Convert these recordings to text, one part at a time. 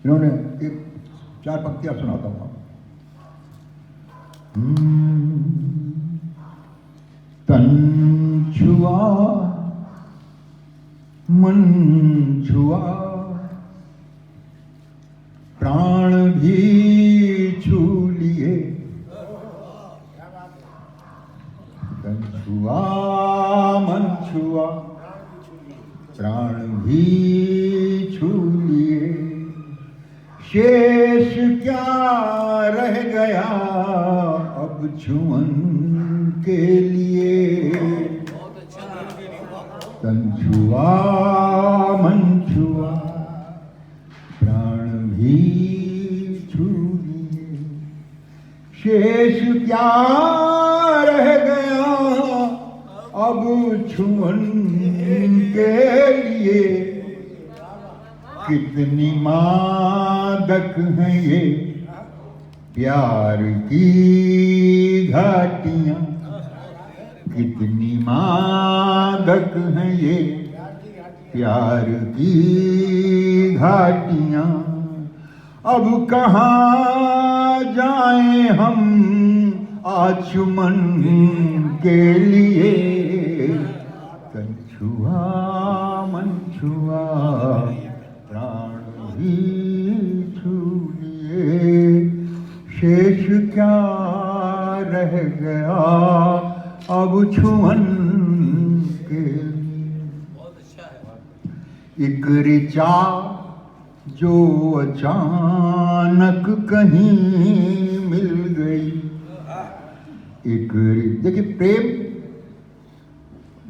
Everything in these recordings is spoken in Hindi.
इन्होंने एक 4 पंक्तियां सुनाता हूँ। तन छुआ मन छुआ प्राण भी छू लिए, तन छुआ मन छुआ प्राण भी छू लिए, शेष क्या रह गया अब छुअन के लिए। तन छुआ मन छुआ प्राण भी छू लिए, शेष क्या रह गया अब छुअन के लिए। कितनी मादक हैं ये प्यार की घाटियां, कितनी मादक हैं ये प्यार की घाटियां। अब कहाँ जाएं हम आचमन के लिए। तन छुआ मन छुआ प्राण भी छू लिए, शेष क्या रह गया अब छुअन के लिए। एक ऋचा जो अचानक कहीं मिल गई, एक देखिए प्रेम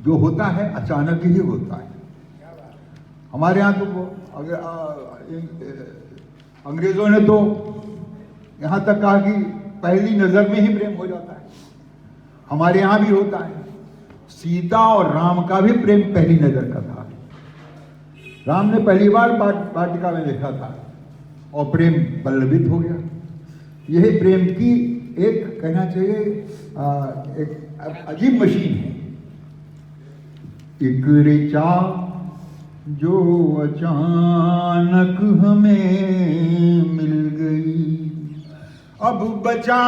जो होता है अचानक ही होता है। हमारे यहाँ तो अंग्रेजों ने तो यहाँ तक कहा कि पहली नजर में ही प्रेम हो जाता है। हमारे यहाँ भी होता है। सीता और राम का भी प्रेम पहली नजर का था। राम ने पहली बार वाटिका में देखा था और प्रेम पल्लवित हो गया। यही प्रेम की एक कहना चाहिए एक अजीब मशीन है। एक ऋचा जो अचानक हमें मिल गई, अब बचा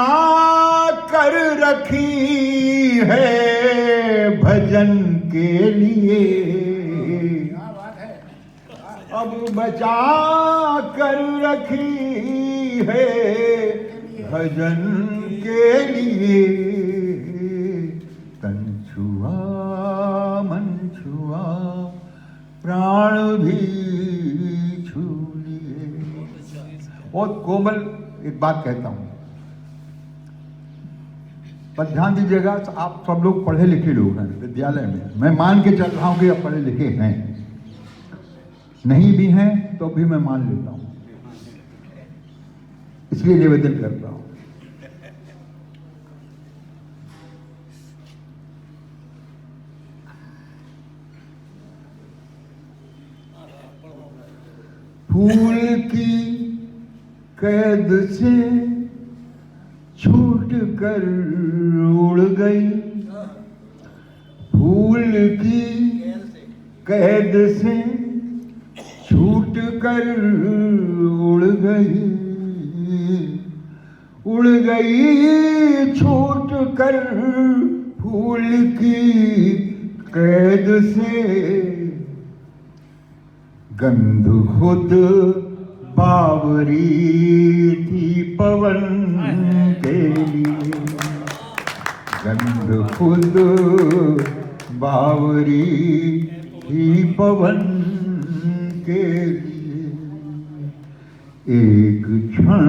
कर रखी है भजन के लिए। अब बचा कर रखी है भजन के लिए। तन छुआ मन छुआ प्राण भी छू लिए। बहुत कोमल एक बात कहता हूं, पर ध्यान दीजिएगा। आप सब लोग पढ़े लिखे लोग हैं विद्यालय में, मैं मान के चल रहा हूं कि आप पढ़े लिखे हैं, नहीं भी हैं तो भी मैं मान लेता हूं, इसलिए निवेदन करता हूं। फूल की कैद से छूट कर उड़ गई, फूल की कैद से छूट कर उड़ गई, उड़ गई छूट कर फूल की कैद से। गंध खुद बावरी थी पवन के लिए, गंध खुद बावरी थी पवन के लिए। एक क्षण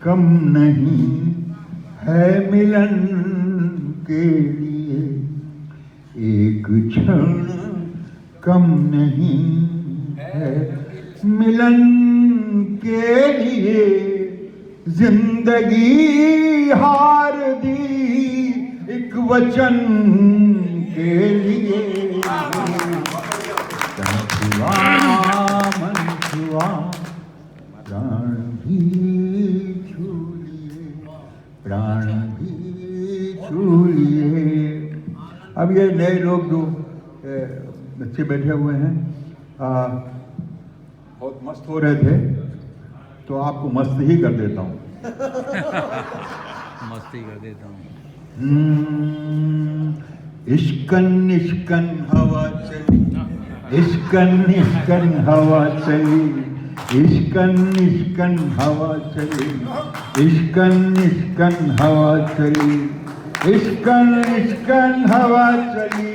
कम नहीं है मिलन के लिए, एक क्षण कम नहीं है मिलन के लिए। जिंदगी हार दी एक वचन के लिए। छुआ मन छुआ प्राण भी छू लिए, प्राण भी छू लिए। अब ये नए लोग जो बच्चे बैठे हुए हैं बहुत मस्त हो रहे थे, तो आपको मस्त ही कर देता हूँ। मस्ती कर देता हूँ। इश्कन इश्कन हवा चली, इश्कन इश्कन हवा चली, इश्कन इश्कन हवा चली, इश्कन इश्कन हवा चली, इश्कन इश्कन हवा चली,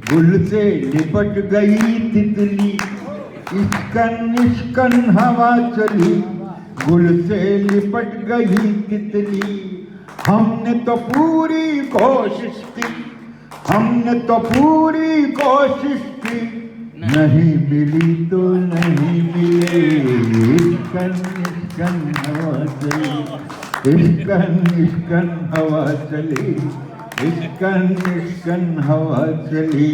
गुल से लिपट गई तितली। इश्कन इश्कन हवा चली, गुल से लिपट गई तितली। हमने तो पूरी कोशिश की, हमने तो पूरी कोशिश की, नहीं मिली तो नहीं मिले। इश्कन इश्कन हवा चली, इश्कन इश्कन हवा चली, इश्कन इश्कन हवा चली,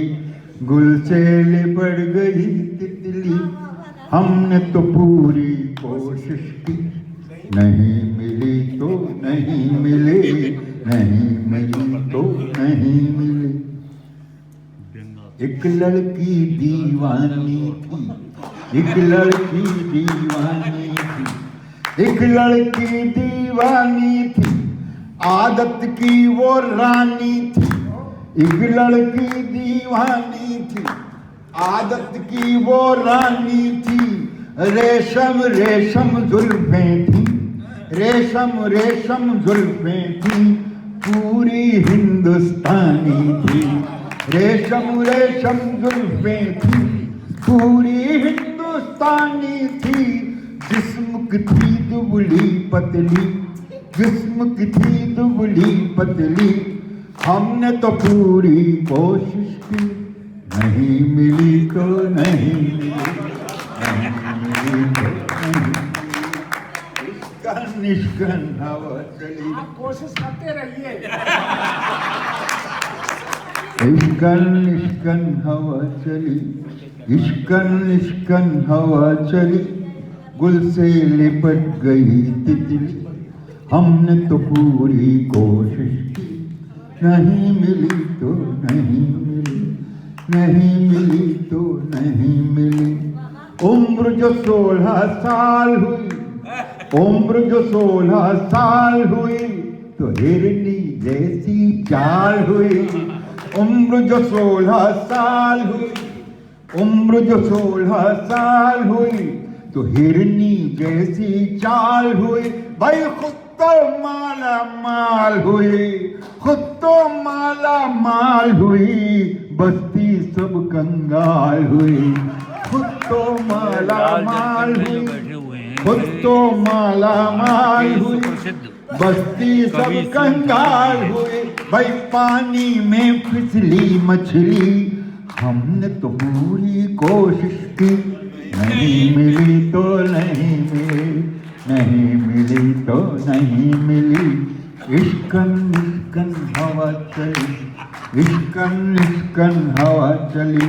गुल से लिपट गई तितली। हमने तो पूरी कोशिश की, नहीं मिली तो नहीं मिले, नहीं मिली तो नहीं मिले। एक लड़की दीवानी थी, एक लड़की दीवानी थी, एक लड़की दीवानी थी, आदत की वो रानी थी। एक लड़की दीवानी थी, आदत की वो रानी थी। रेशम रेशम जुल्फें थी, रेशम रेशम जुल्फें थी, पूरी हिंदुस्तानी थी। रेशम रेशम जुल्फें थी, पूरी हिंदुस्तानी थी। जिस्म की थी दुबली पतली, जिस्म की थी दुबली पतली। हमने तो पूरी कोशिश की, नहीं मिली तो नहीं मिली, नहीं मिली तो नहीं। इश्कन इश्कन हवा चली, आप कोशिश करते रहिए। इश्कन इश्कन हवा चली, इश्कन इश्कन हवा चली, गुल से लिपट गई तितली। हमने तो पूरी कोशिश की, नहीं मिली तो नहीं मिली, नहीं मिली तो नहीं मिली। उम्र जो 16 साल हुई, उम्र जो 16 साल हुई, तो हिरनी जैसी चाल हुई। उम्र जो 16 साल हुई, उम्र जो 16 साल हुई, तो हिरनी जैसी चाल हुई। भाई खुद तो माला माल हुई, खुद तो माला माल हुई, बस्ती सब कंगाल हुई। खुद तो माला माल हुई, खुद तो माला माल हुई, बस्ती सब कंगाल हुई। भाई पानी में फिसली मछली, हमने तो पूरी कोशिश की, नहीं मिली तो नहीं मिली, नहीं मिली तो नहीं मिली। इश्कन इश्कन हवा चली, इश्कन इश्कन हवा चली,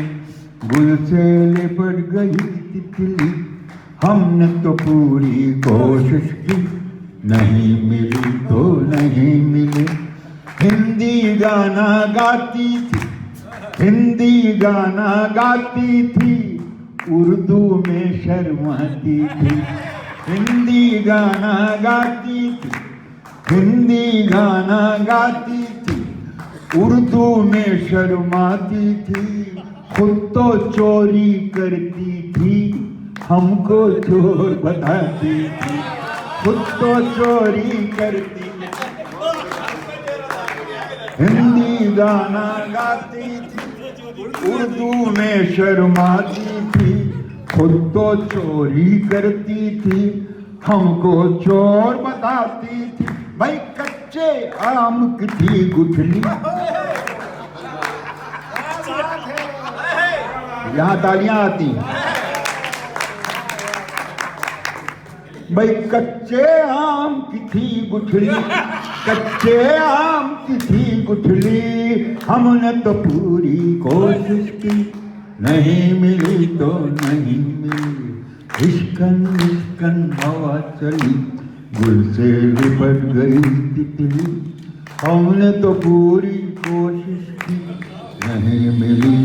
गुल से लिपट गई तितली। हमने तो पूरी कोशिश की, नहीं मिली तो नहीं मिली। हिंदी गाना गाती थी, हिंदी गाना गाती थी, उर्दू में शर्माती थी। हिंदी गाना गाती थी, हिंदी गाना गाती थी, उर्दू में शर्माती थी। खुद तो चोरी करती थी, हमको चोर बताती थी। खुद तो चोरी करती थी, हिंदी गाना गाती थी, उर्दू में शर्माती थी। खुद तो चोरी करती थी, हमको चोर बताती थी। भाई कच्चे आम की थी गुठली, यहाँ तालियां आती। भाई कच्चे आम की थी गुठली, कच्चे आम की थी गुठली। हमने तो पूरी कोशिश की, नहीं मिली तो नहीं मिली। इश्कन इश्कन हवा चली, गुल से लिपट गई तितली। हमने तो पूरी कोशिश की, नहीं मिली